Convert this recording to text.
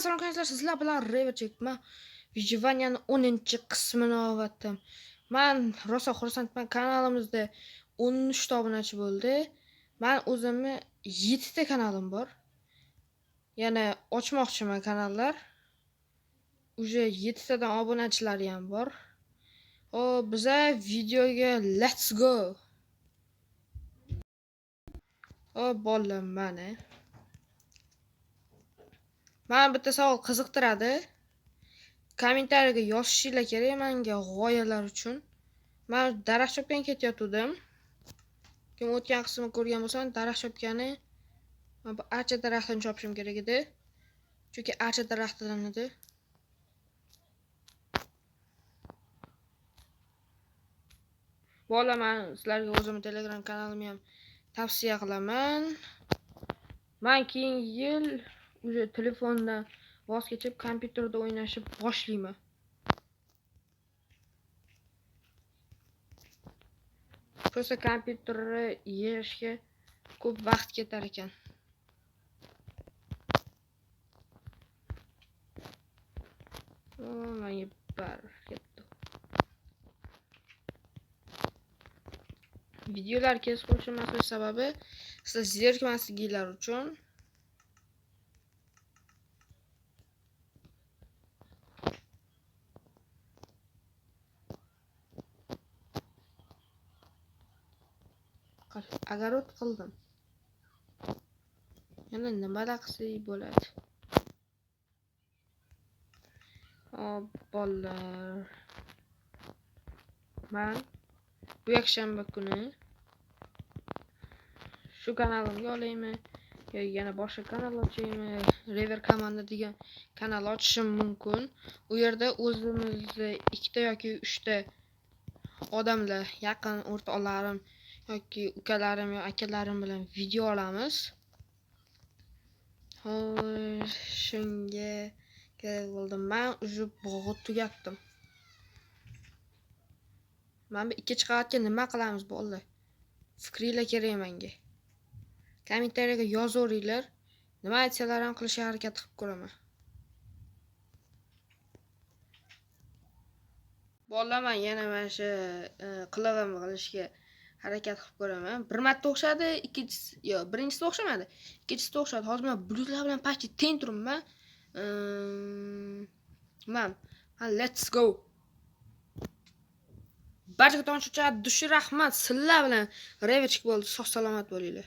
Barchaga salom arkadaşlar, sizlar bilan revert chekman. Vijivanyani 10-qismini olyaptim. Men rosa xursandman, kanalimizda 13 ta obunachi bo'ldi. Men o'zimni 7 ta kanalim bor. Yana ochmoqchiman kanallar. Uje 7 tadan obunachilari ham bor. Hop, biza videoga let's go. Hop, bolalar mana. Mana bitta savol qiziqtiradi. Kommentariyaga yozishinglar kerak menga g'oyalar uchun. Men daraxt chopgan ketayotgandim. Kim o'tgan qismini ko'rgan bo'lsa, daraxt chopgani bu archa daraxtini chopishim kerak edi. Chunki archa daraxtidan edi. Bola, men sizlarga o'zimning Telegram kanalimni ham tavsiya qilaman. Men keyingi yil o'sha telefondan voz kechib kompyuterda o'ynashni boshlayman. Prosta kompyuterni yig'ishga ko'p vaqt ketar ekan. Menga bar ketdi. Videolar kesib qo'yishimning sababi sizlar zerikmasliginglar uchun. Agarot qildim. Yana nimalar qilsak bo'ladi? Hop, bolalar. Men bu yakshanba kuni shu kanalimga olaymi yoki yana boshqa kanal ochaymi? Rever komanda degan kanal ochishim mumkin. U yerda o'zimizni 2 ta yoki 3 ta odamlar, yaqin o'rtoqlarim yoki ukalarim yoki akalarim bilan video olamiz. Shunga kerak bo'ldi. Men o'sha bog'ni tugatdim. Mana bu 2 qavatga nima qilamiz bolalar? Fikringlar kerak menga. Kommentariyaga yozaveringlar. Nima aytsalar ham qilishga harakat qilib ko'raman. Bolalar, men yana mana shu qilig'im qilishga harakat qilib ko'raman. Bir marta o'xshadi, birinchisi o'xshamadi. Ikkinchisi o'xshadi. Hozir men bulutlar bilan pasti teng turibman. Let's go. Barchaga tomoshaga dushi rahmat. Sizlar bilan reverchik bo'ldi. Sog' salomat bo'linglar.